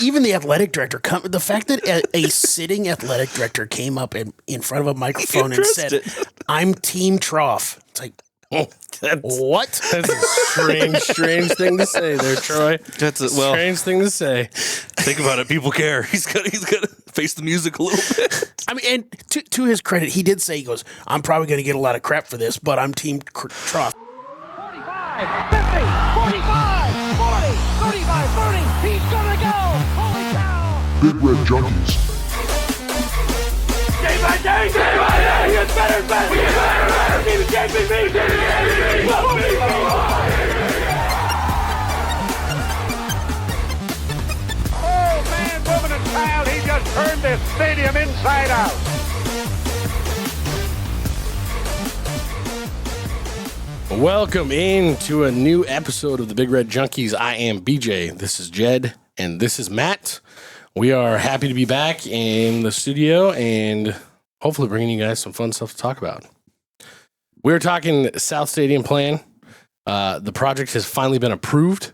even the athletic director, the fact that a sitting athletic director came up in front of a microphone and said, "I'm Team Trough." It's like, what? That's a strange thing to say there, Troy. That's a strange thing to say. Think about it. People care. He's got to face the music a little bit. I mean, and to his credit, he did say, he goes, "I'm probably going to get a lot of crap for this, but I'm Team Trough." 45, 50, 45, 40, 35, 30. He's going to go. Holy cow. Big Red Junkies. Day by day, he gets better and better. We get better and better. Team JPP. Oh, man, woman, and child, he just turned this stadium inside out. Welcome into a new episode of the Big Red Junkies. I am BJ. This is Jed, and this is Matt. We are happy to be back in the studio and hopefully bringing you guys some fun stuff to talk about. We're talking South Stadium plan. The project has finally been approved.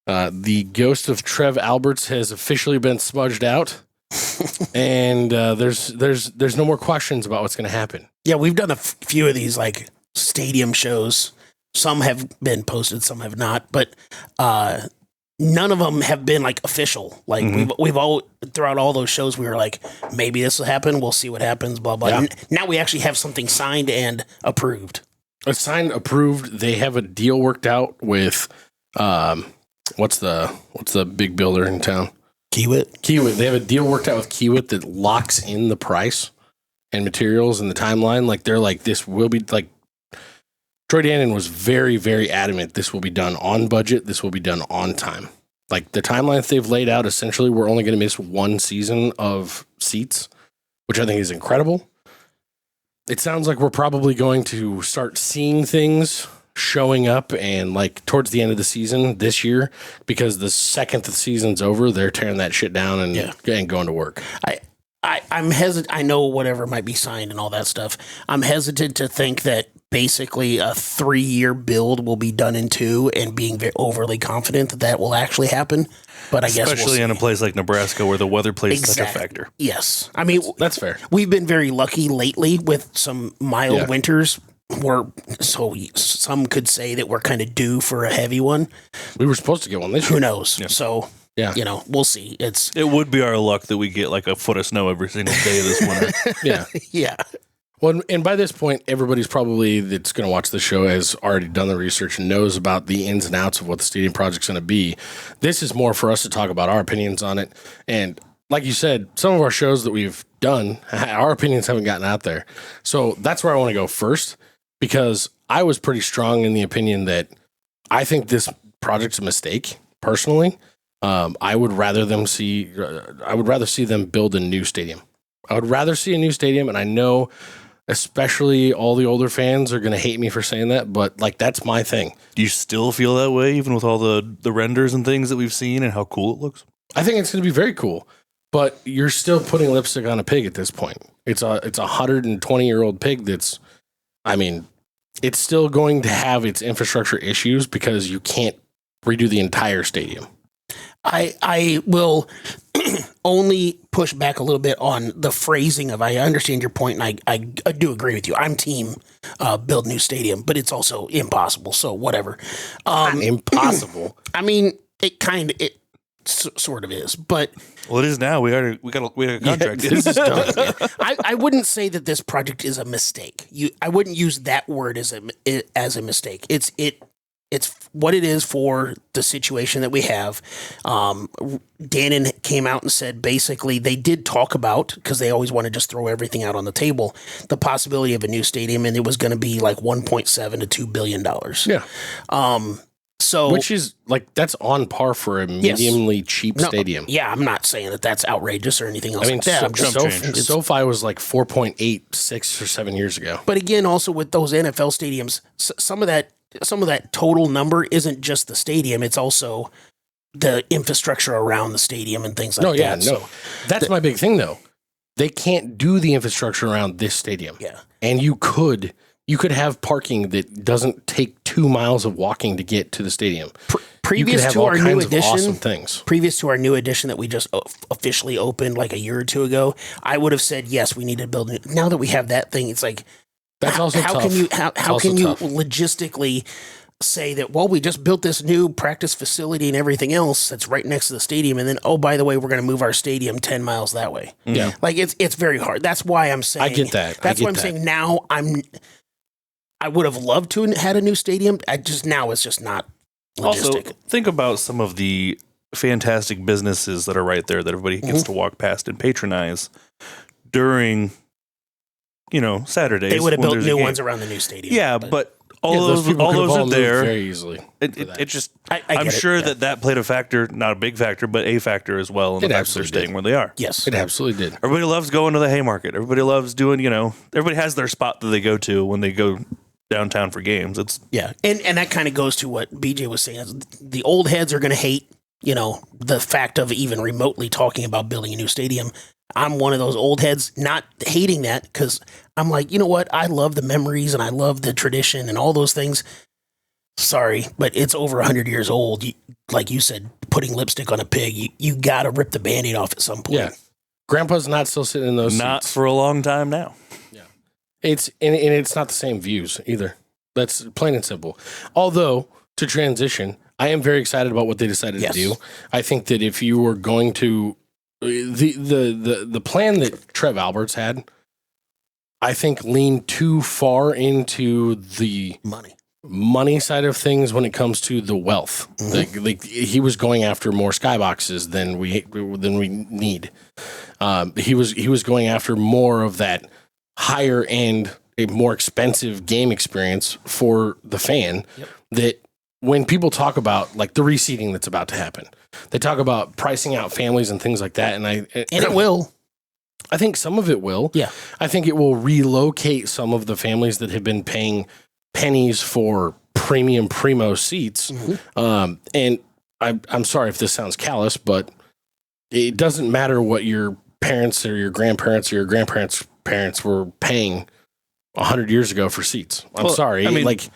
The ghost of Trev Alberts has officially been smudged out, and there's no more questions about what's going to happen. Yeah, we've done a few of these like stadium shows. Some have been posted, some have not, but none of them have been like official. Like we've all throughout all those shows, we were like, maybe this will happen. We'll see what happens. Blah blah. Yeah. Now we actually have something signed and approved. It's signed, approved. They have a deal worked out with what's the big builder in town? Kiewit. They have a deal worked out with Kiewit that locks in the price and materials and the timeline. Like they're like, this will be like. Troy Dannen was very, very adamant. This will be done on budget. This will be done on time. Like the timeline that they've laid out, essentially, we're only going to miss one season of seats, which I think is incredible. It sounds like we're probably going to start seeing things showing up and like towards the end of the season this year, because the second the season's over, they're tearing that shit down and going to work. I'm hesitant. I know whatever might be signed and all that stuff. I'm hesitant to think that basically a 3-year build will be done in 2 and being very overly confident that that will actually happen. But I guess especially in a place like Nebraska where the weather plays such a factor. Yes. I mean, that's fair. We've been very lucky lately with some mild winters. So some could say that we're kind of due for a heavy one. We were supposed to get one this year. Who knows? Yeah. So, we'll see. It would be our luck that we get like a foot of snow every single day this winter. Yeah. Well, and by this point, everybody's probably that's going to watch the show has already done the research and knows about the ins and outs of what the stadium project's going to be. This is more for us to talk about our opinions on it. And like you said, some of our shows that we've done, our opinions haven't gotten out there. So that's where I want to go first, because I was pretty strong in the opinion that I think this project's a mistake, personally. I would rather see them build a new stadium. I would rather see a new stadium, and I know especially all the older fans are going to hate me for saying that, but like that's my thing. Do you still feel that way, even with all the renders and things that we've seen and how cool it looks? I think it's going to be very cool, but you're still putting lipstick on a pig at this point. It's a 120-year-old pig that's, I mean, it's still going to have its infrastructure issues because you can't redo the entire stadium. I will only push back a little bit on the phrasing of, I understand your point, and I do agree with you. I'm team build new stadium, but it's also impossible, so whatever. Impossible? I mean, it sort of is, but... Well, it is now. We got a contract. Yeah, this is done. I wouldn't say that this project is a mistake. I wouldn't use that word as a mistake. It's what it is for the situation that we have. Dannen came out and said basically they did talk about, because they always want to just throw everything out on the table, the possibility of a new stadium, and it was going to be like $1.7 to $2 billion. Yeah. So, which is like, that's on par for a mediumly cheap stadium. Yeah, I'm not saying that that's outrageous or anything else. I mean, like that. SoFi was like 4.8 6 or 7 years ago. But again, also with those NFL stadiums, some of that total number isn't just the stadium; it's also the infrastructure around the stadium and things like that. That's my big thing, though. They can't do the infrastructure around this stadium. Yeah, and you could have parking that doesn't take 2 miles of walking to get to the stadium. previous have to all our new kinds of edition, awesome things. previous to our new edition that we just officially opened like a year or two ago, I would have said yes, we need to build it. Now that we have that thing, it's like That's also how tough. can you It's how also can you tough. logistically say that, well, we just built this new practice facility and everything else that's right next to the stadium, and then, oh, by the way, we're going to move our stadium 10 miles that way. Yeah. Like it's very hard. That's why I'm saying I get that. That's why I'm saying now I would have loved to have had a new stadium. Now it's just not logistic. Also, think about some of the fantastic businesses that are right there that everybody gets to walk past and patronize during, Saturdays. They would have when built there's a new game. ones around the new stadium. Yeah, but all those people could have are moved there. very easily. It just, I I'm get it, sure yeah. that played a factor, not a big factor, but a factor as well in the It fact that they're absolutely staying did. where they are. Yes. It absolutely did. Everybody loves going to the Haymarket. Everybody loves doing, everybody has their spot that they go to when they go downtown for games. It's Yeah. And that kind of goes to what BJ was saying. The old heads are going to hate, the fact of even remotely talking about building a new stadium. I'm one of those old heads not hating that because I'm like, you know what? I love the memories and I love the tradition and all those things. Sorry, but it's over 100 years old. Like you said, putting lipstick on a pig, you got to rip the Band-Aid off at some point. Yeah. Grandpa's not still sitting in those not seats. for a long time now. It's and it's not the same views either. That's plain and simple. Although, to transition, I am very excited about what they decided Yes. to do. I think that if you were going to the plan that Trev Alberts had, I think leaned too far into the money side of things when it comes to the wealth. Like he was going after more skyboxes than we need. He was going after more of that higher end, a more expensive game experience for the fan. That when people talk about like the reseeding that's about to happen, they talk about pricing out families and things like that. And it will. I think some of it will. Yeah. I think it will relocate some of the families that have been paying pennies for premium primo seats. And I'm sorry if this sounds callous, but it doesn't matter what your parents or your grandparents or your grandparents' parents were paying 100 years ago for seats. I'm sorry. I mean, like,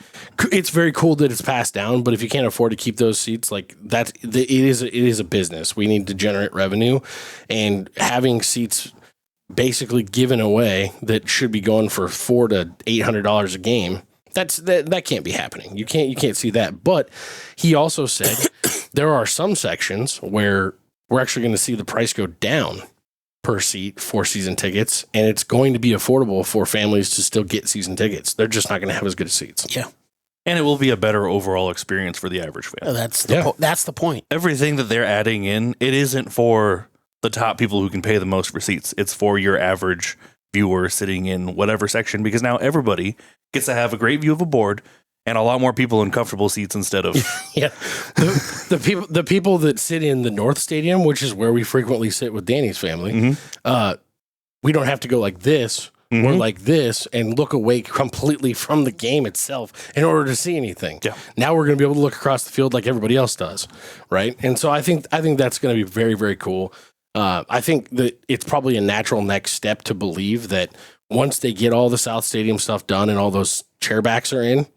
it's very cool that it's passed down, but if you can't afford to keep those seats, like it is a business. We need to generate revenue, and having seats basically given away that should be going for $400 to $800 a game. That can't be happening. You can't see that. But he also said there are some sections where we're actually going to see the price go down per seat for season tickets, and it's going to be affordable for families to still get season tickets. They're just not going to have as good seats. Yeah. And it will be a better overall experience for the average fan. That's the point. Everything that they're adding in, it isn't for the top people who can pay the most for seats. It's for your average viewer sitting in whatever section, because now everybody gets to have a great view of a board and a lot more people in comfortable seats instead of Yeah. The people that sit in the North Stadium, which is where we frequently sit with Danny's family, we don't have to go like this or like this and look away completely from the game itself in order to see anything. Yeah. Now we're going to be able to look across the field like everybody else does, right? And so I think that's going to be very, very cool. I think that it's probably a natural next step to believe that once they get all the South Stadium stuff done and all those chairbacks are in,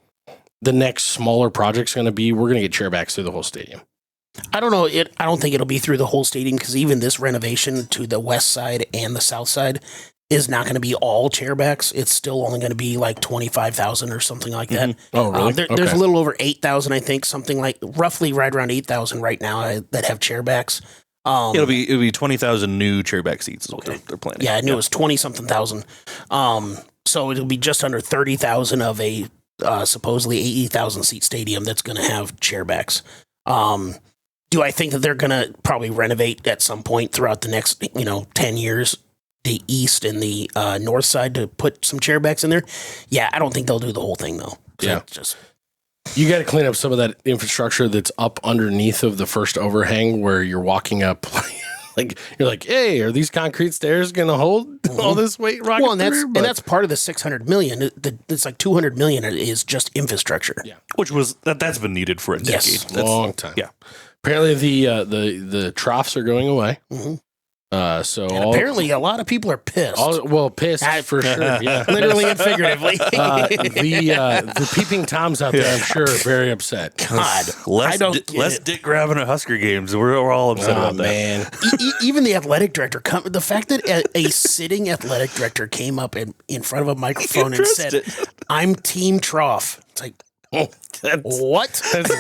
the next smaller project's going to be we're going to get chairbacks through the whole stadium. I don't know. I don't think it'll be through the whole stadium because even this renovation to the west side and the south side is not going to be all chairbacks. It's still only going to be like 25,000 or something like that. Oh, really? There's a little over 8,000, I think, something like roughly right around 8,000 right now that have chairbacks. it'll be 20,000 new chairback seats is what they're planning. Yeah, I knew it was 20 something thousand. So it'll be just under 30,000 of a supposedly 80,000 seat stadium that's going to have chairbacks. Do I think that they're going to probably renovate at some point throughout the next 10 years the east and the north side to put some chairbacks in there? Yeah, I don't think they'll do the whole thing though. Yeah. Just You got to clean up some of that infrastructure that's up underneath of the first overhang where you're walking up. Like you're like, hey, are these concrete stairs going to hold all this weight? well, and that's part of the 600 million. It's like 200 million is just infrastructure. Yeah, Which was that's been needed for a decade. Yes. That's- long time. Yeah. Apparently the troughs are going away. So And apparently, a lot of people are pissed. Pissed for sure. Yeah, Literally and figuratively. the peeping toms out there, I'm sure, are very upset. God, less dick grabbing at Husker games. We're all upset about that. Man, Even the athletic director, the fact that a sitting athletic director came up in front of a microphone and said, "I'm Team Trough." It's like, what? That's a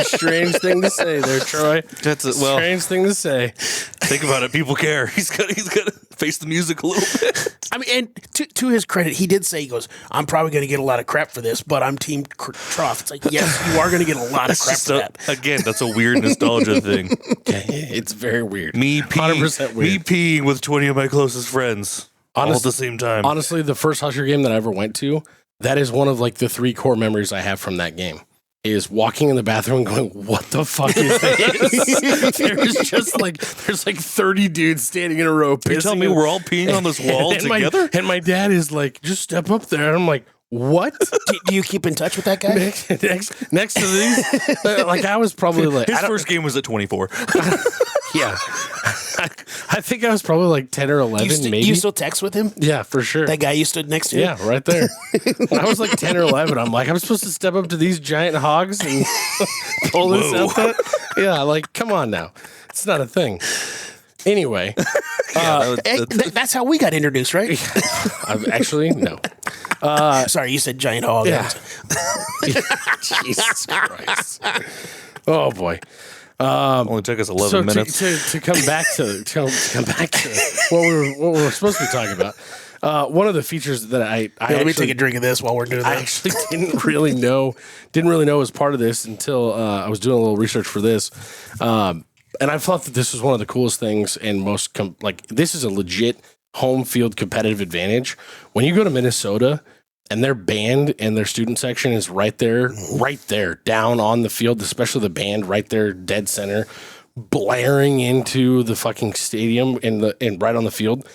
strange thing to say there, Troy. Strange thing to say. Think about it. People care. He's got to face the music a little bit. I mean, and to his credit, he did say, he goes, "I'm probably going to get a lot of crap for this, but I'm Team Trough." It's like, yes, you are going to get a lot of crap for that. Again, that's a weird nostalgia thing. It's very weird. Me peeing with 20 of my closest friends all at the same time. Honestly, the first Husker game that I ever went to, that is one of like the 3 core memories I have from that game. Is walking in the bathroom and going, "What the fuck is this?" there's like 30 dudes standing in a row. You tell me we're all peeing on this wall together? And my dad is like, "Just step up there." And I'm like, "What?" Do you keep in touch with that guy? next to these, like I was probably like, his first game was at 24. Yeah. I think I was probably like 10 or 11, maybe. You still text with him? Yeah, for sure. That guy you stood next to? Yeah, right there. When I was like 10 or 11, I'm like, I'm supposed to step up to these giant hogs and pull this outfit? Yeah, like, come on now. It's not a thing. Anyway. That's how we got introduced, right? Actually, no. Sorry, you said giant hog. Yeah. Jesus Christ. Oh, boy. Only took us 11 minutes. To come back to what we were supposed to be talking about. One of the features that let me take a drink of this while we're doing that. I actually didn't really know as part of this until I was doing a little research for this. And I thought that this was one of the coolest things and most this is a legit home field competitive advantage. When you go to Minnesota and their band and their student section is right there down on the field, especially the band right there, dead center, blaring into the fucking stadium and right on the field.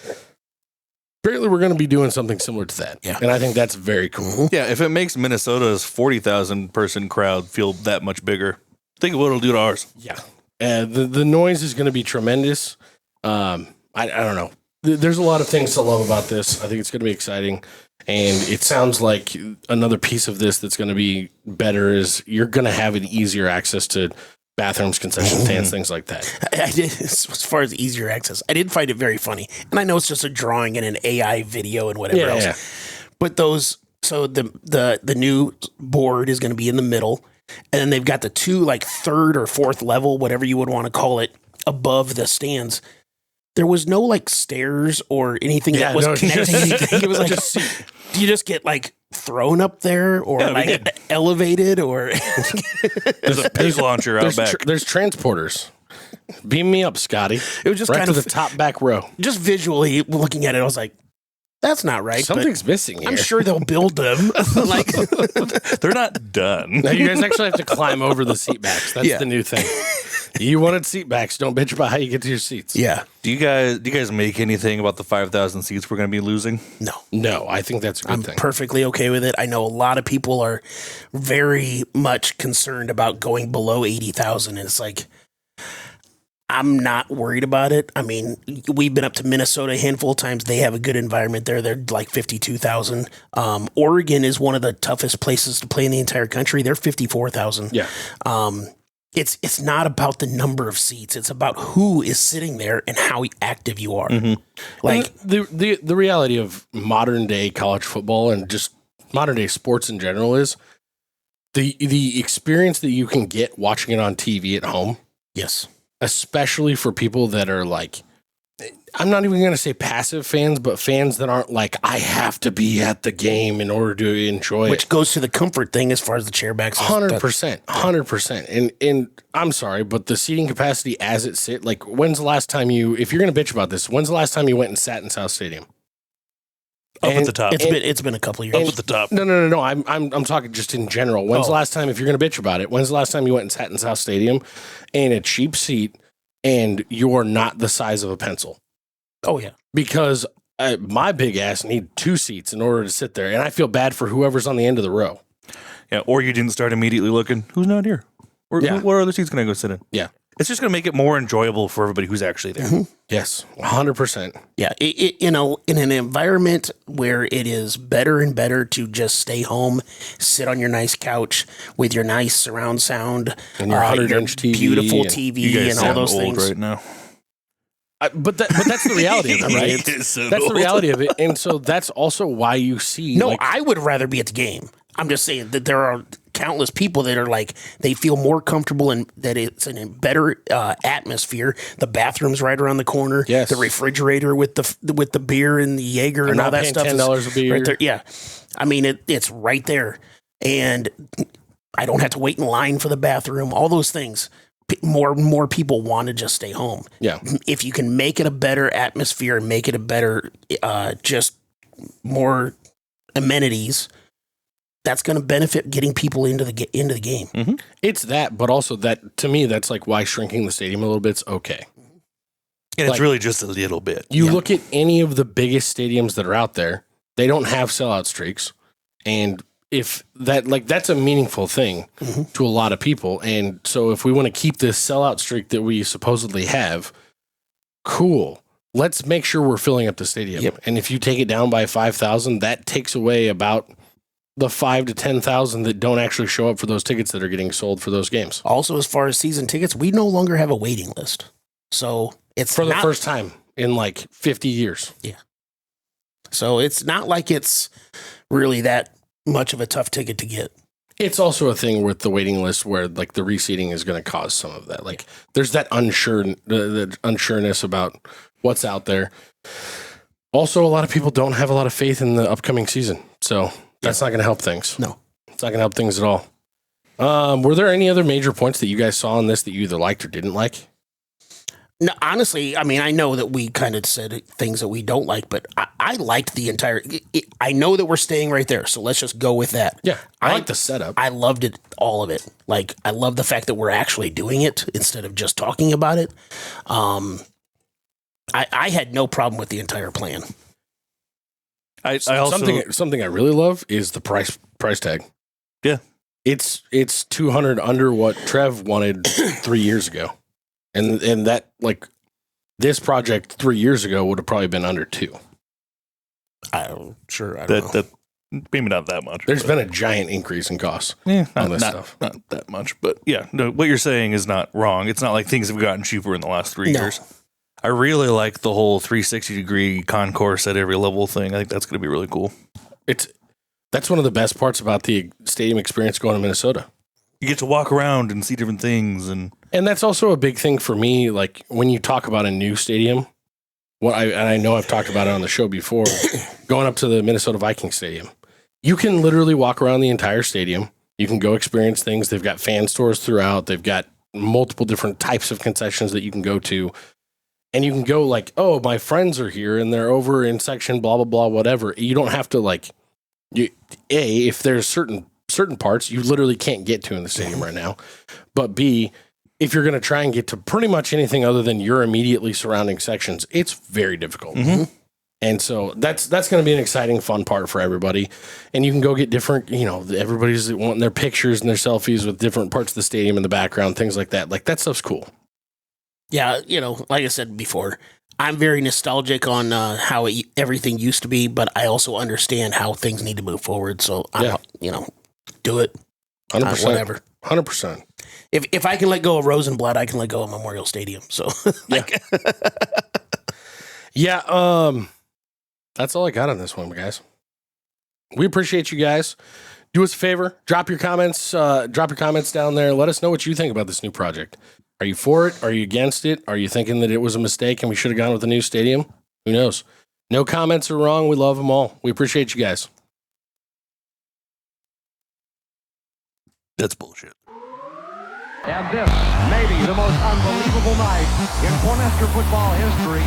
Apparently, we're going to be doing something similar to that. Yeah. And I think that's very cool. Yeah, if it makes Minnesota's 40,000 person crowd feel that much bigger, think of what it'll do to ours. Yeah. The noise is going to be tremendous. I don't know. There's a lot of things to love about this. I think it's going to be exciting. And it sounds like another piece of this that's going to be better is you're going to have an easier access to bathrooms, concession stands, things like that. I did, as far as easier access, I did find it very funny. And I know it's just a drawing and an AI video and whatever else. Yeah. But the new board is going to be in the middle. And then they've got the 2 like 3rd or 4th level, whatever you would want to call it, above the stands. There was no like stairs or anything that was connecting anything. It was like, do you just get like thrown up there or elevated or? There's a pig launcher out back. There's transporters. Beam me up, Scotty. It was just right kind to of the top back row. Just visually looking at it, I was like, that's not right. Something's missing here. I'm sure they'll build them. Like they're not done. Now you guys actually have to climb over the seat backs. That's the new thing. You wanted seat backs. Don't bitch about how you get to your seats. Yeah. Do you guys make anything about the 5,000 seats we're going to be losing? No. I think that's a good thing. I'm perfectly okay with it. I know a lot of people are very much concerned about going below 80,000, and it's like, I'm not worried about it. I mean, we've been up to Minnesota a handful of times. They have a good environment there. They're like 52,000. Oregon is one of the toughest places to play in the entire country. They're 54,000. Yeah. It's not about the number of seats. It's about who is sitting there and how active you are. Mm-hmm. Like the reality of modern day college football and just modern day sports in general is the experience that you can get watching it on TV at home. Yes. Especially for people that are like, I'm not even going to say passive fans, but fans that aren't like, I have to be at the game in order to enjoy Which goes to the comfort thing as far as the chairbacks. 100%. And I'm sorry, but the seating capacity as it sit, like when's the last time if you're going to bitch about this, when's the last time you went and sat in South Stadium? Up at the top. It's been a couple of years. Up at the top. No. I'm talking just in general. When's the last time, if you're going to bitch about it, when's the last time you went and sat in South Stadium in a cheap seat and you're not the size of a pencil? Oh, yeah. Because my big ass need 2 seats in order to sit there. And I feel bad for whoever's on the end of the row. Yeah. Or you didn't start immediately looking, who's not here? What other seats can I go sit in? Yeah. It's just going to make it more enjoyable for everybody who's actually there. Mm-hmm. Yes, 100%. Yeah, in an environment where it is better and better to just stay home, sit on your nice couch with your nice surround sound and your 100-inch TV, beautiful and TV, and all those old things. Right now. But that's the reality of it, right? That's the reality of it, and so that's also why you see. No, I would rather be at the game. I'm just saying that there are countless people that are like, they feel more comfortable and that it's in a better atmosphere. The bathroom's right around the corner. Yes. The refrigerator with the beer and the Jaeger and all that stuff. $10 a beer. Right there. Yeah. I mean, it's right there. And I don't have to wait in line for the bathroom. All those things. More people want to just stay home. Yeah. If you can make it a better atmosphere and make it a better, just more amenities, that's going to benefit getting people into the game. Mm-hmm. It's that, but also that, to me, that's like why shrinking the stadium a little bit's okay. And it's really just a little bit. You look at any of the biggest stadiums that are out there, they don't have sellout streaks. And if that's a meaningful thing to a lot of people. And so if we want to keep this sellout streak that we supposedly have, cool. Let's make sure we're filling up the stadium. Yep. And if you take it down by 5,000, that takes away about the 5,000 to 10,000 that don't actually show up for those tickets that are getting sold for those games. Also, as far as season tickets, we no longer have a waiting list. So it's for the first time in like 50 years. Yeah. So it's not like it's really that much of a tough ticket to get. It's also a thing with the waiting list where like the reseeding is going to cause some of that. Like there's that the unsureness about what's out there. Also, a lot of people don't have a lot of faith in the upcoming season. So that's not going to help things. No. It's not going to help things at all. Were there any other major points that you guys saw in this that you either liked or didn't like? No, honestly, I mean, I know that we kind of said things that we don't like, but I liked the entire... I know that we're staying right there, so let's just go with that. Yeah, I like the setup. I loved it, all of it. Like, I love the fact that we're actually doing it instead of just talking about it. I had no problem with the entire plan. I also something I really love is the price tag. Yeah, it's $200 under what Trev wanted 3 years ago, and that like this project 3 years ago would have probably been under $2. I don't know. Maybe not that much. There's been a giant increase in costs on this stuff. Not that much, but yeah, no, what you're saying is not wrong. It's not like things have gotten cheaper in the last 3 years. I really like the whole 360-degree concourse at every level thing. I think that's going to be really cool. That's one of the best parts about the stadium experience going to Minnesota. You get to walk around and see different things, and that's also a big thing for me. Like when you talk about a new stadium, I know I've talked about it on the show before. Going up to the Minnesota Vikings stadium, you can literally walk around the entire stadium. You can go experience things. They've got fan stores throughout. They've got multiple different types of concessions that you can go to. And you can go like, oh, my friends are here and they're over in section blah, blah, blah, whatever. You don't have to like, if there's certain parts you literally can't get to in the stadium right now. But B, if you're going to try and get to pretty much anything other than your immediately surrounding sections, it's very difficult. Mm-hmm. And so that's going to be an exciting, fun part for everybody. And you can go get different, everybody's wanting their pictures and their selfies with different parts of the stadium in the background, things like that. Like that stuff's cool. Yeah, like I said before, I'm very nostalgic on how everything used to be, but I also understand how things need to move forward. So, do it. 100%. Whatever. 100%. If I can let go of Rosenblatt, I can let go of Memorial Stadium. So, yeah. That's all I got on this one, guys. We appreciate you guys. Do us a favor, drop your comments down there. Let us know what you think about this new project. Are you for it? Are you against it? Are you thinking that it was a mistake and we should have gone with a new stadium? Who knows? No comments are wrong. We love them all. We appreciate you guys. That's bullshit. And this may be the most unbelievable night in Cornhusker football history.